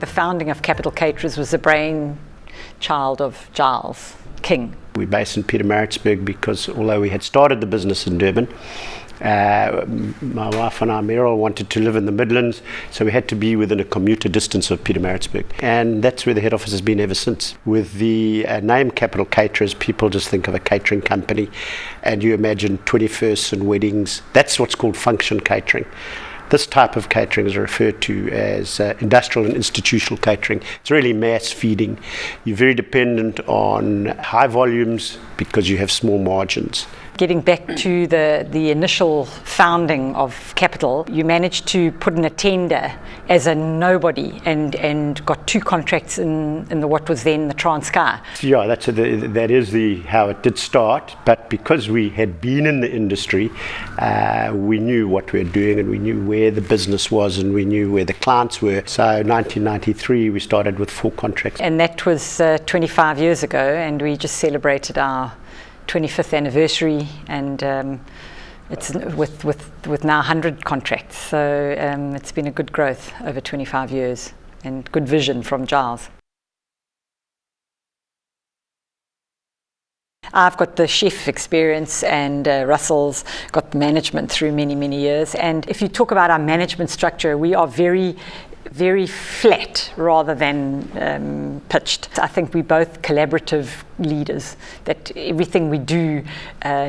The founding of Capitol Caterers was a brainchild of Giles King. We're based in Pietermaritzburg because although we had started the business in Durban, my wife and I, Merrill, wanted to live in the Midlands, so we had to be within a commuter distance of Pietermaritzburg. And that's where the head office has been ever since. With the name Capitol Caterers, people just think of a catering company, and you imagine 21st and weddings. That's what's called function catering. This type of catering is referred to as industrial and institutional catering. It's really mass feeding. You're very dependent on high volumes because you have small margins. Getting back to the initial founding of Capitol, you managed to put in a tender as a nobody and got 2 contracts in what was then the Transkei. Yeah, that is how it did start. But because we had been in the industry, we knew what we were doing and we knew where the business was and we knew where the clients were. So 1993, we started with 4 contracts. And that was 25 years ago, and we just celebrated our 25th anniversary, and it's with now 100 contracts. So it's been a good growth over 25 years and good vision from Giles. I've got the chef experience, and Russell's got the management through many, many years. And if you talk about our management structure, we are very flat rather than pitched. I think we're both collaborative leaders, that everything we do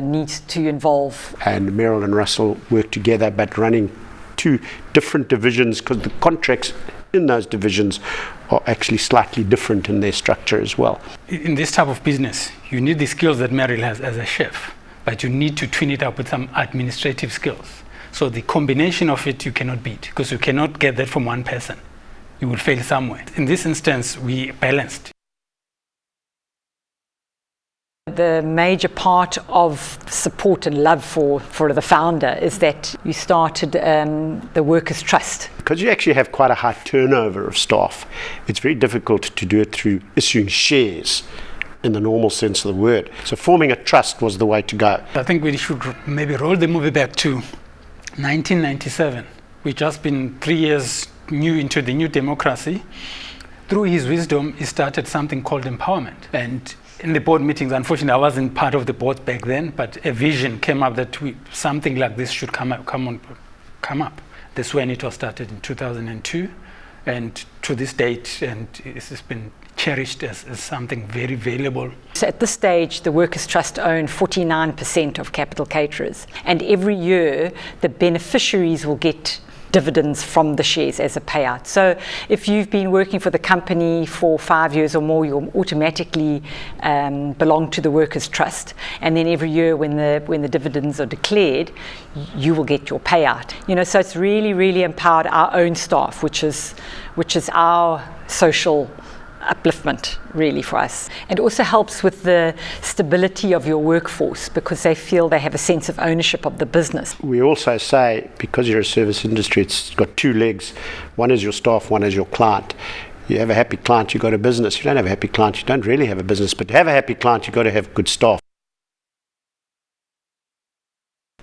needs to involve. And Merrill and Russell work together, but running 2 different divisions because the contracts in those divisions are actually slightly different in their structure as well. In this type of business, you need the skills that Merrill has as a chef, but you need to twin it up with some administrative skills. So the combination of it you cannot beat, because you cannot get that from one person. You will fail somewhere. In this instance, we balanced. The major part of support and love for the founder is that you started the Workers' Trust. Because you actually have quite a high turnover of staff, it's very difficult to do it through issuing shares in the normal sense of the word. So forming a trust was the way to go. I think we should maybe roll the movie back to 1997. We've just been 3 years new into the new democracy. Through his wisdom, he started something called empowerment. And in the board meetings, unfortunately, I wasn't part of the board back then, but a vision came up that something like this should come up. That's when it was started in 2002, and to this date, and it's been cherished as something very valuable. So at this stage, the Workers' Trust own 49% of Capitol Caterers, and every year the beneficiaries will get dividends from the shares as a payout. So if you've been working for the company for 5 years or more, you'll automatically belong to the Workers' Trust, and then every year when the dividends are declared, you will get your payout. So it's really empowered our own staff, which is our social upliftment really for us, and also helps with the stability of your workforce because they feel they have a sense of ownership of the business. We also say, because you're a service industry, it's got 2 legs. One is your staff, one is your client. You have a happy client, you got a business. You don't have a happy client, you don't really have a business. But to have a happy client, you've got to have good staff.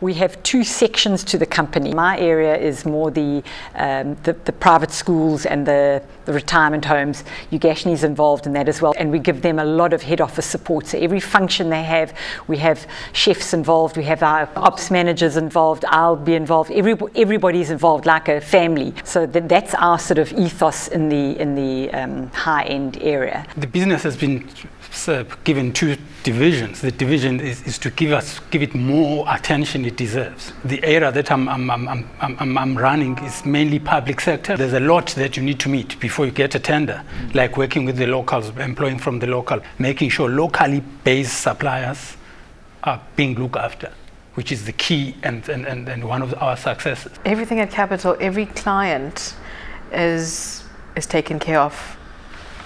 We have 2 sections to the company. My area is more the private schools and the retirement homes. Ugashni's involved in that as well, and we give them a lot of head office support. So every function they have, we have chefs involved, we have our ops managers involved, I'll be involved. Everybody's involved like a family. So that's our sort of ethos in the high-end area. The business has been given 2 divisions. The division is to give it more attention it deserves. The area that I'm running is mainly public sector. There's a lot that you need to meet before you get a tender, like working with the locals, employing from the local, making sure locally based suppliers are being looked after, which is the key and one of our successes. Everything at Capitol, every client is taken care of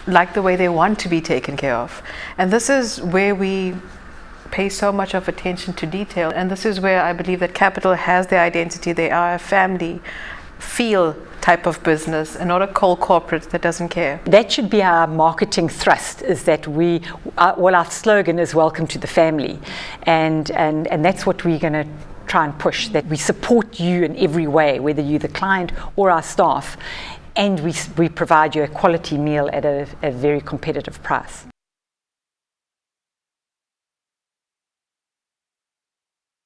like the way they want to be taken care of. And this is where we pay so much of attention to detail. And this is where I believe that Capitol has their identity. They are a family feel type of business and not a cold corporate that doesn't care. That should be our marketing thrust, is that our slogan is welcome to the family. And that's what we're going to try and push, that we support you in every way, whether you're the client or our staff. and we provide you a quality meal at a very competitive price.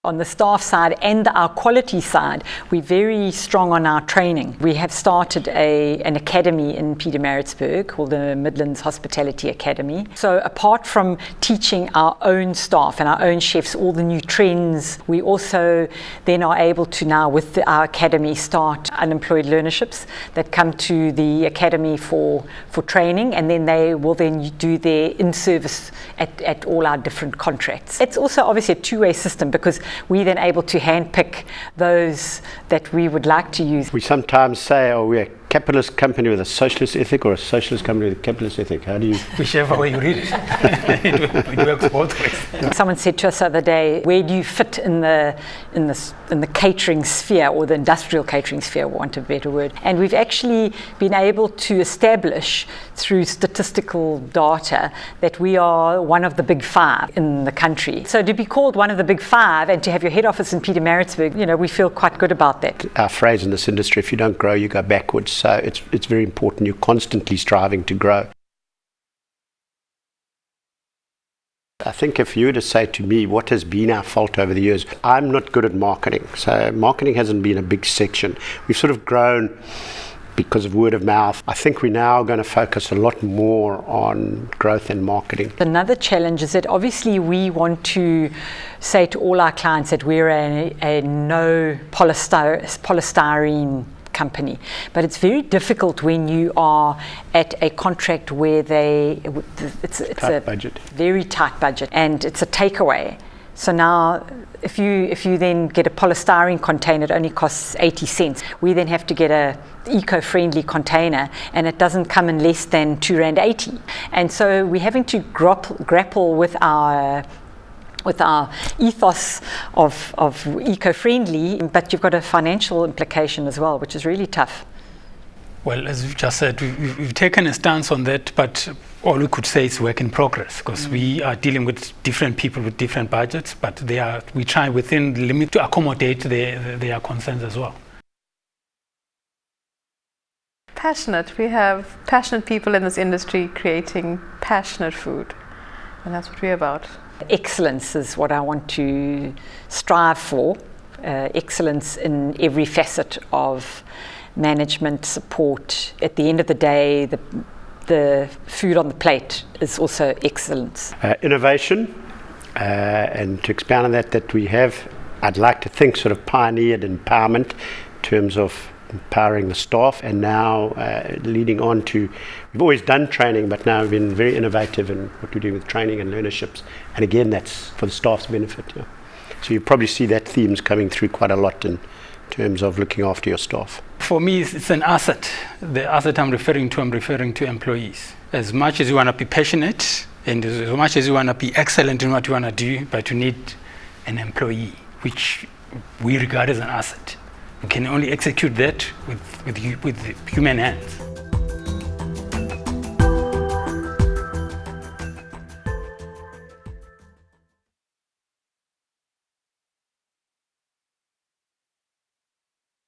On the staff side and our quality side, we're very strong on our training. We have started an academy in Pietermaritzburg called the Midlands Hospitality Academy. So apart from teaching our own staff and our own chefs all the new trends, we also then are able to now, with our academy, start unemployed learnerships that come to the academy for training, and then they will then do their in-service at all our different contracts. It's also obviously a two-way system, because we're then able to handpick those that we would like to use. We sometimes say, oh, we're a capitalist company with a socialist ethic, or a socialist company with a capitalist ethic. How do you? Whichever way you read it. It works both ways. Someone said to us the other day, where do you fit in the catering sphere, or the industrial catering sphere, for want of a better word? And we've actually been able to establish through statistical data that we are one of the big five in the country. So to be called one of the big five and to have your head office in Pietermaritzburg, we feel quite good about that. Our phrase in this industry, if you don't grow, you go backwards. So it's very important. You're constantly striving to grow. I think if you were to say to me what has been our fault over the years, I'm not good at marketing. So marketing hasn't been a big section. We've sort of grown because of word of mouth. I think we're now going to focus a lot more on growth and marketing. Another challenge is that obviously we want to say to all our clients that we're a no polystyrene company, but it's very difficult when you are at a contract where it's a budget. Very tight budget, and it's a takeaway. So now if you then get a polystyrene container, it only costs 80 cents. We then have to get a eco-friendly container, and it doesn't come in less than R2.80. And so we're having to grapple with our ethos of eco-friendly, but you've got a financial implication as well, which is really tough. Well, as you just said, we've taken a stance on that, but all we could say is work in progress, because we are dealing with different people with different budgets, but we try within the limit to accommodate their concerns as well. Passionate. We have passionate people in this industry creating passionate food, and that's what we're about. Excellence is what I want to strive for. Excellence in every facet of management, support. At the end of the day, the food on the plate is also excellence. Innovation, and to expand on that we have, I'd like to think, sort of pioneered empowerment in terms of empowering the staff, and now leading on to, we've always done training, but now we've been very innovative in what we do with training and learnerships, and again that's for the staff's benefit. So you probably see that themes coming through quite a lot in terms of looking after your staff. For me, it's an asset. The asset I'm referring to employees. As much as you want to be passionate, and as much as you want to be excellent in what you want to do, but you need an employee, which we regard as an asset. We can only execute that with human hands.